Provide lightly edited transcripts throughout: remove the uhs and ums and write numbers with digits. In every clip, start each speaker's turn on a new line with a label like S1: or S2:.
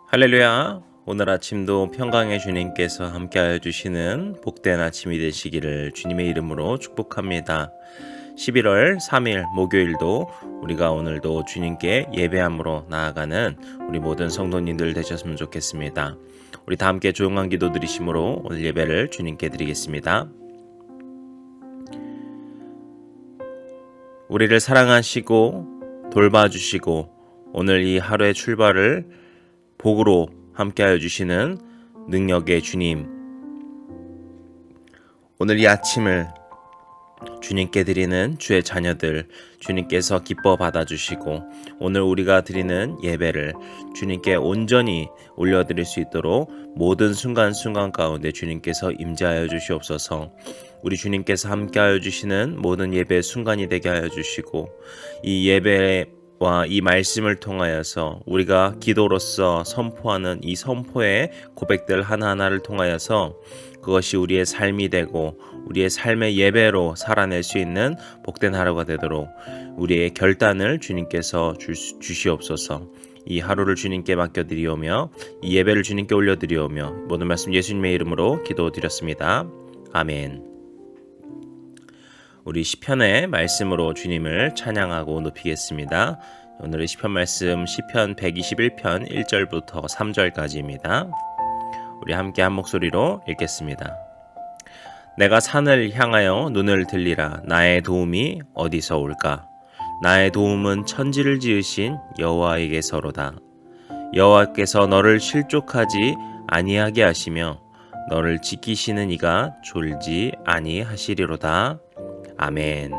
S1: 할렐루야. 오늘 아침도 평강의 주님께서 함께하여 주시는 복된 아침이 되시기를 주님의 이름으로 축복합니다. 11월 3일 목요일도 우리가 오늘도 주님께 예배함으로 나아가는 우리 모든 성도님들 되셨으면 좋겠습니다. 우리 다 함께 조용한 기도 드리심으로 오늘 예배를 주님께 드리겠습니다. 우리를 사랑하시고 돌봐주시고 오늘 이 하루의 출발을 복으로 함께하여 주시는 능력의 주님, 오늘 이 아침을 주님께 드리는 주의 자녀들 주님께서 기뻐 받아주시고 오늘 우리가 드리는 예배를 주님께 온전히 올려드릴 수 있도록 모든 순간순간 가운데 주님께서 임재하여 주시옵소서. 우리 주님께서 함께하여 주시는 모든 예배의 순간이 되게 하여 주시고 이 예배의 이 말씀을 통하여서 우리가 기도로서 선포하는 이 선포의 고백들 하나하나를 통하여서 그것이 우리의 삶이 되고 우리의 삶의 예배로 살아낼 수 있는 복된 하루가 되도록 우리의 결단을 주님께서 주시옵소서. 이 하루를 주님께 맡겨드리오며 이 예배를 주님께 올려드리오며 모든 말씀 예수님의 이름으로 기도드렸습니다. 아멘. 우리 시편의 말씀으로 주님을 찬양하고 높이겠습니다. 오늘의 시편 말씀 시편 121편 1절부터 3절까지입니다. 우리 함께 한 목소리로 읽겠습니다. 내가 산을 향하여 눈을 들리라. 나의 도움이 어디서 올까? 나의 도움은 천지를 지으신 여호와에게서로다. 여호와께서 너를 실족하지 아니하게 하시며 너를 지키시는 이가 졸지 아니하시리로다. 아멘.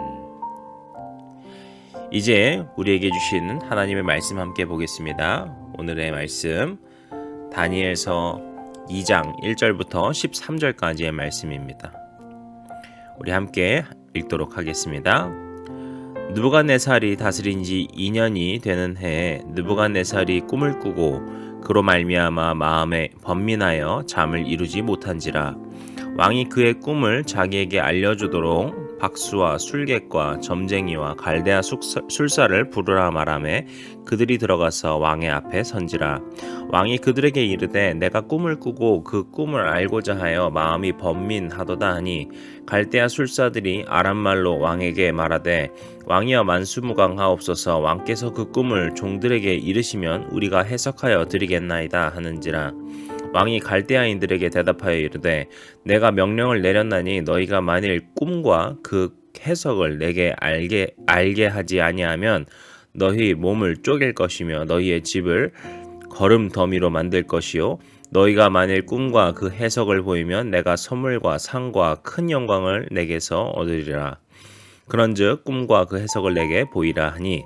S1: 이제 우리에게 주신 하나님의 말씀 함께 보겠습니다. 오늘의 말씀 다니엘서 2장 1절부터 13절까지의 말씀입니다. 우리 함께 읽도록 하겠습니다. 느부갓네살이 다스린 지 2년이 되는 해에 느부갓네살이 꿈을 꾸고 그로 말미암아 마음에 번민하여 잠을 이루지 못한지라. 왕이 그의 꿈을 자기에게 알려주도록 박수와 술객과 점쟁이와 갈대아 술사를 부르라 말하매 그들이 들어가서 왕의 앞에 선지라. 왕이 그들에게 이르되 내가 꿈을 꾸고 그 꿈을 알고자 하여 마음이 번민하도다 하니 갈대아 술사들이 아람말로 왕에게 말하되 왕이여 만수무강하옵소서. 왕께서 그 꿈을 종들에게 이르시면 우리가 해석하여 드리겠나이다 하는지라. 왕이 갈대아인들에게 대답하여 이르되 내가 명령을 내렸나니 너희가 만일 꿈과 그 해석을 내게 알게 하지 아니하면 너희 몸을 쪼갤 것이며 너희의 집을 거름 더미로 만들 것이요 너희가 만일 꿈과 그 해석을 보이면 내가 선물과 상과 큰 영광을 내게서 얻으리라. 그런즉 꿈과 그 해석을 내게 보이라 하니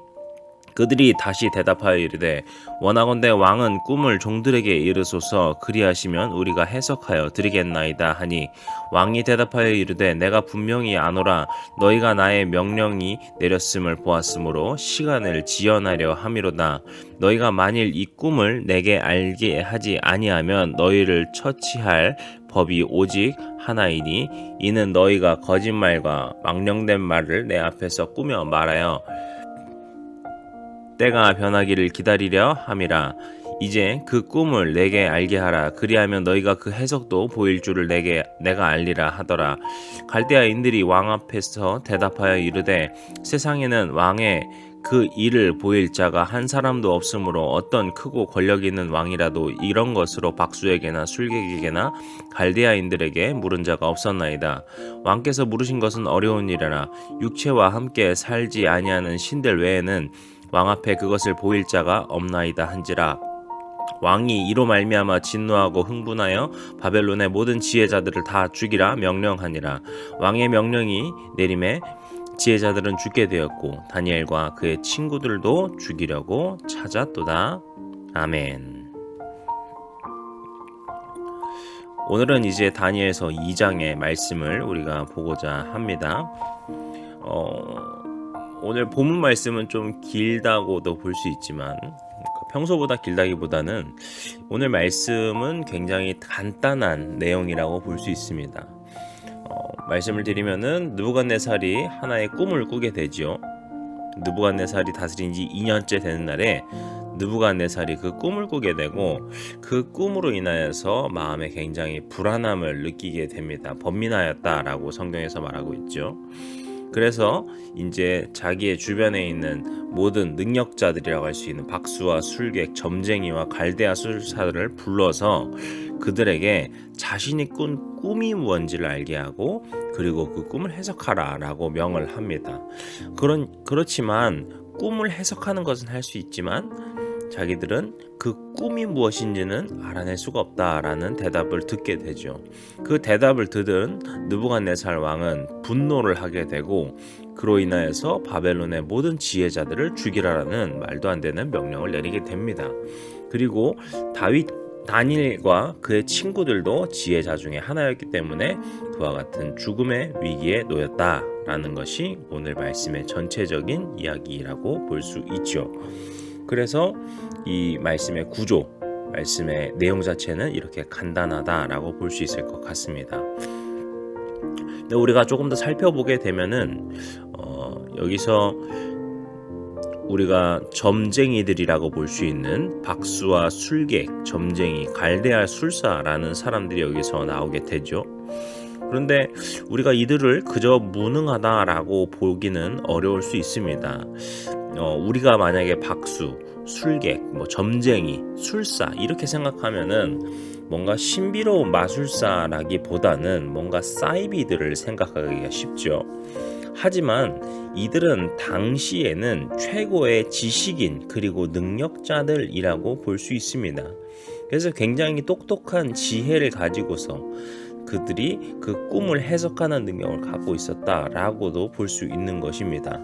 S1: 그들이 다시 대답하여 이르되 원하건대 왕은 꿈을 종들에게 이르소서. 그리하시면 우리가 해석하여 드리겠나이다 하니 왕이 대답하여 이르되 내가 분명히 아노라. 너희가 나의 명령이 내렸음을 보았으므로 시간을 지연하려 함이로다. 너희가 만일 이 꿈을 내게 알게 하지 아니하면 너희를 처치할 법이 오직 하나이니 이는 너희가 거짓말과 망령된 말을 내 앞에서 꾸며 말하여 때가 변하기를 기다리려 함이라. 이제 그 꿈을 내게 알게 하라. 그리하면 너희가 그 해석도 보일 줄을 내가 알리라 하더라. 갈대아인들이 왕 앞에서 대답하여 이르되 세상에는 왕의 그 일을 보일 자가 한 사람도 없으므로 어떤 크고 권력 있는 왕이라도 이런 것으로 박수에게나 술객에게나 갈대아인들에게 물은 자가 없었나이다. 왕께서 물으신 것은 어려운 일이라. 육체와 함께 살지 아니하는 신들 외에는 왕 앞에 그것을 보일 자가 없나이다 한지라. 왕이 이로 말미암아 진노하고 흥분하여 바벨론의 모든 지혜자들을 다 죽이라 명령하니라. 왕의 명령이 내림에 지혜자들은 죽게 되었고 다니엘과 그의 친구들도 죽이려고 찾았도다. 아멘. 오늘은 이제 다니엘서 2장의 말씀을 우리가 보고자 합니다. 오늘 본문 말씀은 좀 길다고도 볼 수 있지만 평소보다 길다기보다는 오늘 말씀은 굉장히 간단한 내용이라고 볼 수 있습니다. 말씀을 드리면은 느부갓네살이 하나의 꿈을 꾸게 되지요. 느부갓네살이 다스린 지 2년째 되는 날에 느부갓네살이 그 꿈을 꾸게 되고 그 꿈으로 인하여서 마음에 굉장히 불안함을 느끼게 됩니다. 번민하였다라고 성경에서 말하고 있죠. 그래서 이제 자기의 주변에 있는 모든 능력자들이라고 할 수 있는 박수와 술객, 점쟁이와 갈대아 술사들을 불러서 그들에게 자신이 꾼 꿈이 뭔지를 알게 하고 그리고 그 꿈을 해석하라라고 명을 합니다. 그렇지만 꿈을 해석하는 것은 할 수 있지만 자기들은 그 꿈이 무엇인지는 알아낼 수가 없다라는 대답을 듣게 되죠. 그 대답을 들은 느부갓네살 왕은 분노를 하게 되고 그로 인하여서 바벨론의 모든 지혜자들을 죽이라라는 말도 안 되는 명령을 내리게 됩니다. 그리고 다니엘과 그의 친구들도 지혜자 중에 하나였기 때문에 그와 같은 죽음의 위기에 놓였다라는 것이 오늘 말씀의 전체적인 이야기라고 볼 수 있죠. 그래서 이 말씀의 구조, 말씀의 내용 자체는 이렇게 간단하다라고 볼 수 있을 것 같습니다. 근데 우리가 조금 더 살펴보게 되면은 여기서 우리가 점쟁이들이라고 볼 수 있는 박수와 술객, 점쟁이, 갈대아 술사라는 사람들이 여기서 나오게 되죠. 그런데 우리가 이들을 그저 무능하다라고 보기는 어려울 수 있습니다. 우리가 만약에 박수, 술객, 점쟁이, 술사 이렇게 생각하면은 뭔가 신비로운 마술사라기보다는 뭔가 사이비들을 생각하기가 쉽죠. 하지만 이들은 당시에는 최고의 지식인 그리고 능력자들이라고 볼 수 있습니다. 그래서 굉장히 똑똑한 지혜를 가지고서 그들이 그 꿈을 해석하는 능력을 갖고 있었다라고도 볼 수 있는 것입니다.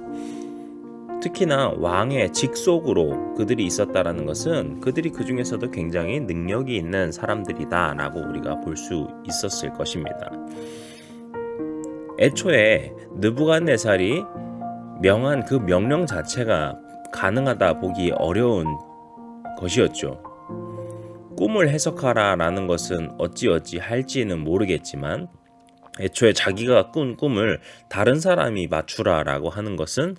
S1: 특히나 왕의 직속으로 그들이 있었다라는 것은 그들이 그 중에서도 굉장히 능력이 있는 사람들이다라고 우리가 볼 수 있었을 것입니다. 애초에 느부갓네살이 명한 그 명령 자체가 가능하다 보기 어려운 것이었죠. 꿈을 해석하라라는 것은 어찌어찌 할지는 모르겠지만 애초에 자기가 꾼 꿈을 다른 사람이 맞추라라고 하는 것은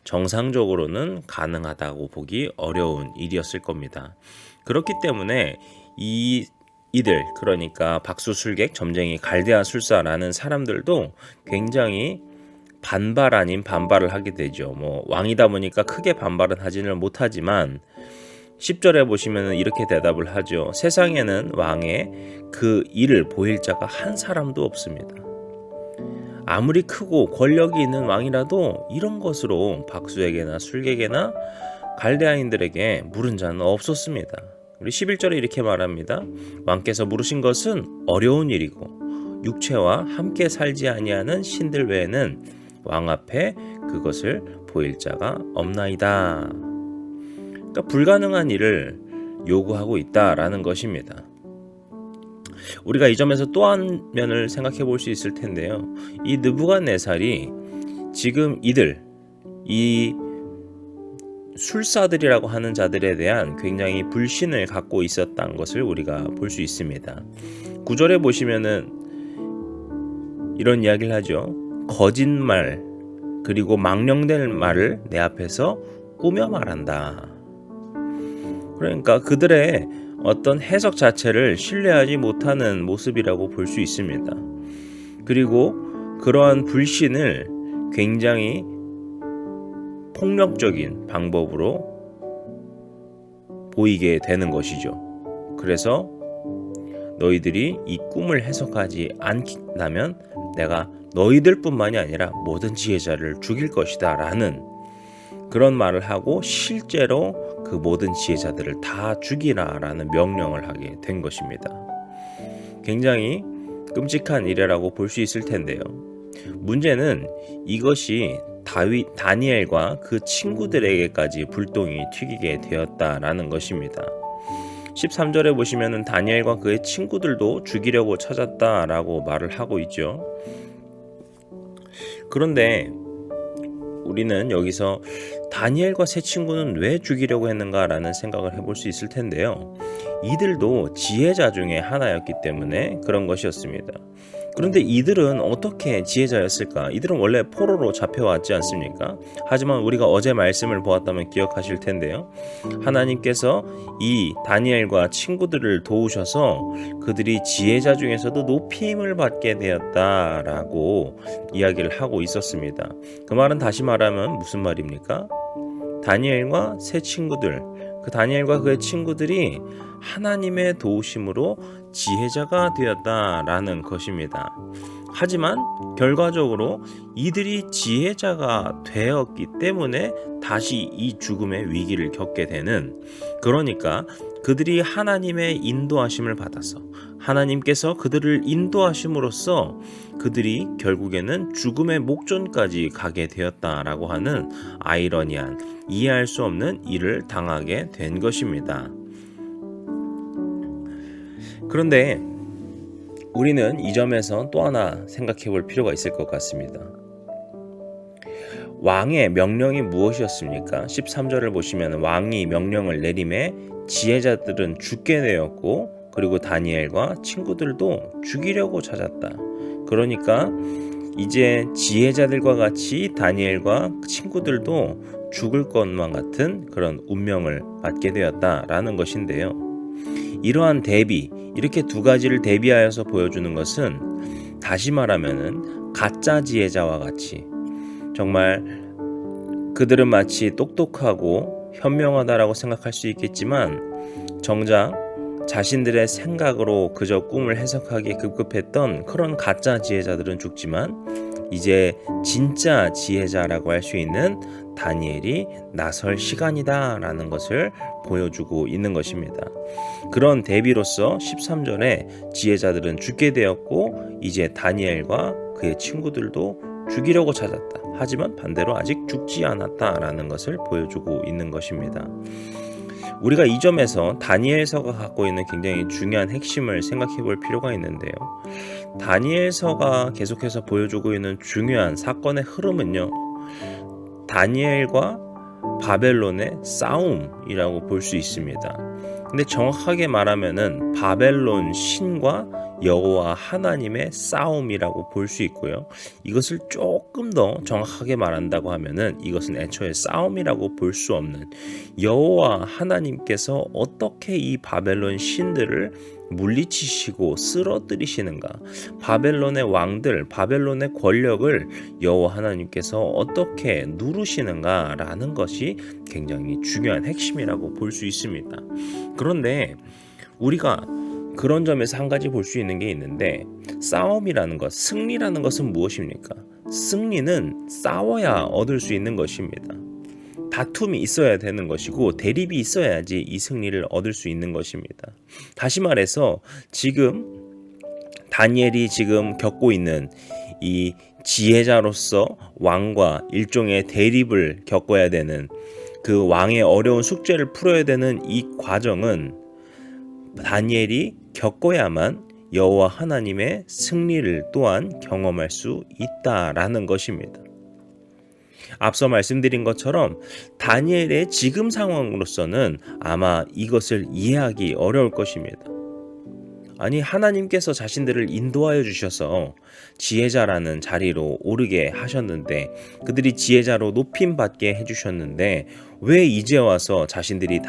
S1: 정상적으로는 가능하다고 보기 어려운 일이었을 겁니다. 그렇기 때문에 이들 그러니까 박수술객, 점쟁이, 갈대아 술사라는 사람들도 굉장히 반발 아닌 반발을 하게 되죠. 왕이다 보니까 크게 반발은 하지는 못하지만 10절에 보시면 이렇게 대답을 하죠. 세상에는 왕의 그 일을 보일 자가 한 사람도 없습니다. 아무리 크고 권력이 있는 왕이라도 이런 것으로 박수에게나 술객에나 갈대아인들에게 물은 자는 없었습니다. 우리 11절에 이렇게 말합니다. 왕께서 물으신 것은 어려운 일이고 육체와 함께 살지 아니하는 신들 외에는 왕 앞에 그것을 보일 자가 없나이다. 그러니까 불가능한 일을 요구하고 있다라는 것입니다. 우리가 이 점에서 또 한 면을 생각해 볼 수 있을 텐데요. 이 느부갓네살이 지금 이 술사들이라고 하는 자들에 대한 굉장히 불신을 갖고 있었던 것을 우리가 볼 수 있습니다. 9절에 보시면은 이런 이야기를 하죠. 거짓말 그리고 망령된 말을 내 앞에서 꾸며 말한다. 그러니까 그들의 어떤 해석 자체를 신뢰하지 못하는 모습이라고 볼 수 있습니다. 그리고 그러한 불신을 굉장히 폭력적인 방법으로 보이게 되는 것이죠. 그래서 너희들이 이 꿈을 해석하지 않는다면 내가 너희들뿐만이 아니라 모든 지혜자를 죽일 것이다 라는 그런 말을 하고 실제로 그 모든 지혜자들을 다 죽이라 라는 명령을 하게 된 것입니다. 굉장히 끔찍한 일이라고 볼 수 있을 텐데요. 문제는 이것이 다니엘과 그 친구들에게까지 불똥이 튀기게 되었다라는 것입니다. 13절에 보시면 다니엘과 그의 친구들도 죽이려고 찾았다라고 말을 하고 있죠. 그런데 우리는 여기서 다니엘과 세 친구는 왜 죽이려고 했는가라는 생각을 해볼 수 있을 텐데요. 이들도 지혜자 중에 하나였기 때문에 그런 것이었습니다. 그런데 이들은 어떻게 지혜자였을까? 이들은 원래 포로로 잡혀왔지 않습니까? 하지만 우리가 어제 말씀을 보았다면 기억하실 텐데요. 하나님께서 이 다니엘과 친구들을 도우셔서 그들이 지혜자 중에서도 높임을 받게 되었다라고 이야기를 하고 있었습니다. 그 말은 다시 말하면 무슨 말입니까? 다니엘과 세 친구들, 그 다니엘과 그의 친구들이 하나님의 도우심으로 지혜자가 되었다라는 것입니다. 하지만 결과적으로 이들이 지혜자가 되었기 때문에 다시 이 죽음의 위기를 겪게 되는, 그러니까 그들이 하나님의 인도하심을 받아서 하나님께서 그들을 인도하심으로써 그들이 결국에는 죽음의 목전까지 가게 되었다라고 하는 아이러니한, 이해할 수 없는 일을 당하게 된 것입니다. 그런데 우리는 이 점에서 또 하나 생각해 볼 필요가 있을 것 같습니다. 왕의 명령이 무엇이었습니까? 13절을 보시면 왕이 명령을 내림에 지혜자들은 죽게 되었고, 그리고 다니엘과 친구들도 죽이려고 찾았다. 그러니까 이제 지혜자들과 같이 다니엘과 친구들도 죽을 것만 같은 그런 운명을 맞게 되었다라는 것인데요. 이러한 대비, 이렇게 두 가지를 대비하여서 보여주는 것은 다시 말하면은 가짜 지혜자와 같이, 정말 그들은 마치 똑똑하고 현명하다라고 생각할 수 있겠지만 정작 자신들의 생각으로 그저 꿈을 해석하기에 급급했던 그런 가짜 지혜자들은 죽지만 이제 진짜 지혜자라고 할 수 있는 다니엘이 나설 시간이다라는 것을 보여주고 있는 것입니다. 그런 대비로서 13절에 지혜자들은 죽게 되었고 이제 다니엘과 그의 친구들도 죽이려고 찾았다. 하지만 반대로 아직 죽지 않았다라는 것을 보여주고 있는 것입니다. 우리가 이 점에서 다니엘서가 갖고 있는 굉장히 중요한 핵심을 생각해 볼 필요가 있는데요. 다니엘서가 계속해서 보여주고 있는 중요한 사건의 흐름은요, 다니엘과 바벨론의 싸움이라고 볼 수 있습니다. 근데 정확하게 말하면은 바벨론 신과 여호와 하나님의 싸움이라고 볼 수 있고요. 이것을 조금 더 정확하게 말한다고 하면은 이것은 애초에 싸움이라고 볼 수 없는, 여호와 하나님께서 어떻게 이 바벨론 신들을 물리치시고 쓰러뜨리시는가, 바벨론의 왕들, 바벨론의 권력을 여호와 하나님께서 어떻게 누르시는가라는 것이 굉장히 중요한 핵심이라고 볼 수 있습니다. 그런데 우리가 그런 점에서 한 가지 볼 수 있는 게 있는데, 싸움이라는 것, 승리라는 것은 무엇입니까? 승리는 싸워야 얻을 수 있는 것입니다. 다툼이 있어야 되는 것이고 대립이 있어야지 이 승리를 얻을 수 있는 것입니다. 다시 말해서 지금 다니엘이 지금 겪고 있는 이 지혜자로서 왕과 일종의 대립을 겪어야 되는, 그 왕의 어려운 숙제를 풀어야 되는 이 과정은 다니엘이 겪어야만 여호와 하나님의 승리를 또한 경험할 수 있다라는 것입니다. 앞서 말씀드린 것처럼 다니엘의 지금 상황으로서는 아마 이것을 이해하기 어려울 것입니다. 아니, 하나님께서 자신들을 인도하여 주셔서 지혜자라는 자리로 오르게 하셨는데, 그들이 지혜자로 높임 받게 해주셨는데 왜 이제 와서 자신들이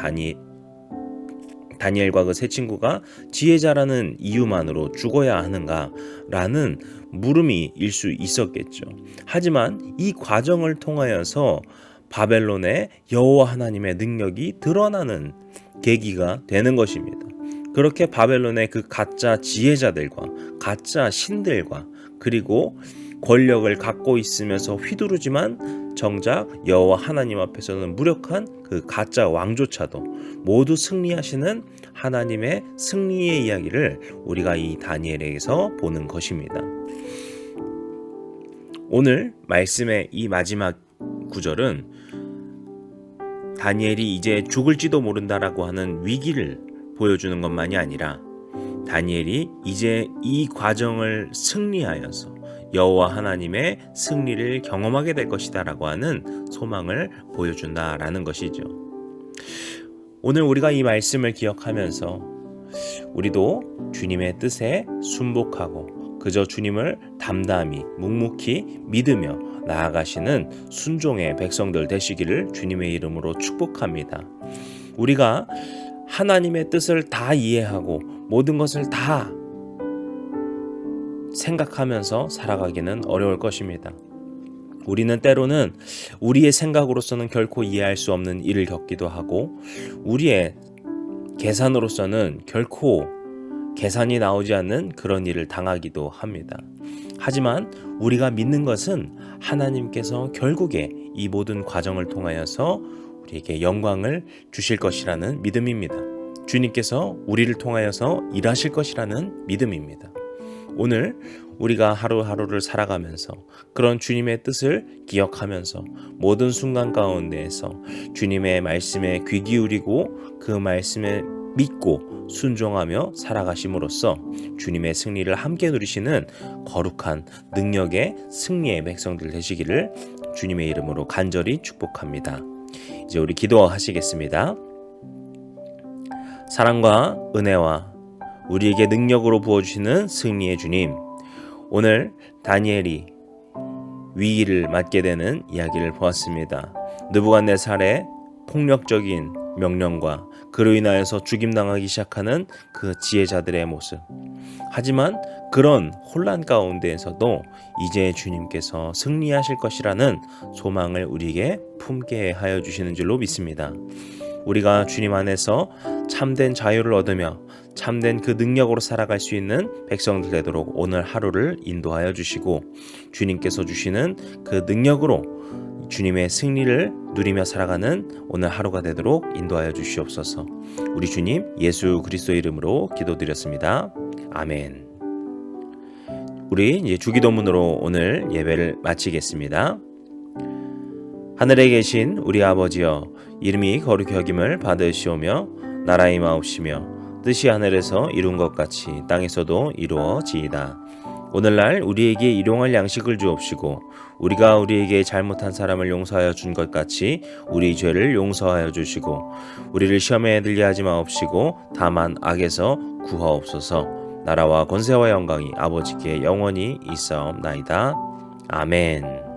S1: 다니엘과 그 세 친구가 지혜자라는 이유만으로 죽어야 하는가라는 물음이 일 수 있었겠죠. 하지만 이 과정을 통하여서 바벨론의 여호와 하나님의 능력이 드러나는 계기가 되는 것입니다. 그렇게 바벨론의 그 가짜 지혜자들과 가짜 신들과, 그리고 권력을 갖고 있으면서 휘두르지만 정작 여호와 하나님 앞에서는 무력한 그 가짜 왕조차도 모두 승리하시는 하나님의 승리의 이야기를 우리가 이 다니엘에게서 보는 것입니다. 오늘 말씀의 이 마지막 구절은 다니엘이 이제 죽을지도 모른다라고 하는 위기를 보여주는 것만이 아니라 다니엘이 이제 이 과정을 승리하여서 여호와 하나님의 승리를 경험하게 될 것이다라고 하는 소망을 보여준다라는 것이죠. 오늘 우리가 이 말씀을 기억하면서 우리도 주님의 뜻에 순복하고 그저 주님을 담담히 묵묵히 믿으며 나아가시는 순종의 백성들 되시기를 주님의 이름으로 축복합니다. 우리가 하나님의 뜻을 다 이해하고 모든 것을 다 생각하면서 살아가기는 어려울 것입니다. 우리는 때로는 우리의 생각으로서는 결코 이해할 수 없는 일을 겪기도 하고 우리의 계산으로서는 결코 계산이 나오지 않는 그런 일을 당하기도 합니다. 하지만 우리가 믿는 것은 하나님께서 결국에 이 모든 과정을 통하여서 우리에게 영광을 주실 것이라는 믿음입니다. 주님께서 우리를 통하여서 일하실 것이라는 믿음입니다. 오늘 우리가 하루하루를 살아가면서 그런 주님의 뜻을 기억하면서 모든 순간 가운데에서 주님의 말씀에 귀 기울이고 그 말씀에 믿고 순종하며 살아가심으로써 주님의 승리를 함께 누리시는 거룩한 능력의 승리의 백성들 되시기를 주님의 이름으로 간절히 축복합니다. 이제 우리 기도하시겠습니다. 사랑과 은혜와 우리에게 능력으로 부어주시는 승리의 주님, 오늘 다니엘이 위기를 맞게 되는 이야기를 보았습니다. 느부갓네살의 폭력적인 명령과 그로 인하여서 죽임당하기 시작하는 그 지혜자들의 모습. 하지만 그런 혼란 가운데에서도 이제 주님께서 승리하실 것이라는 소망을 우리에게 품게 하여 주시는 줄로 믿습니다. 우리가 주님 안에서 참된 자유를 얻으며 참된 그 능력으로 살아갈 수 있는 백성들 되도록 오늘 하루를 인도하여 주시고 주님께서 주시는 그 능력으로 주님의 승리를 누리며 살아가는 오늘 하루가 되도록 인도하여 주시옵소서. 우리 주님 예수 그리스도 이름으로 기도드렸습니다. 아멘. 우리 이제 주기도문으로 오늘 예배를 마치겠습니다. 하늘에 계신 우리 아버지여, 이름이 거룩히 여김을 받으시오며 나라의 마옵시며 뜻이 하늘에서 이룬 것 같이 땅에서도 이루어지이다. 오늘날 우리에게 일용할 양식을 주옵시고 우리가 우리에게 잘못한 사람을 용서하여 준 것 같이 우리 죄를 용서하여 주시고 우리를 시험에 들게 하지 마옵시고 다만 악에서 구하옵소서. 나라와 권세와 영광이 아버지께 영원히 있사옵나이다. 아멘.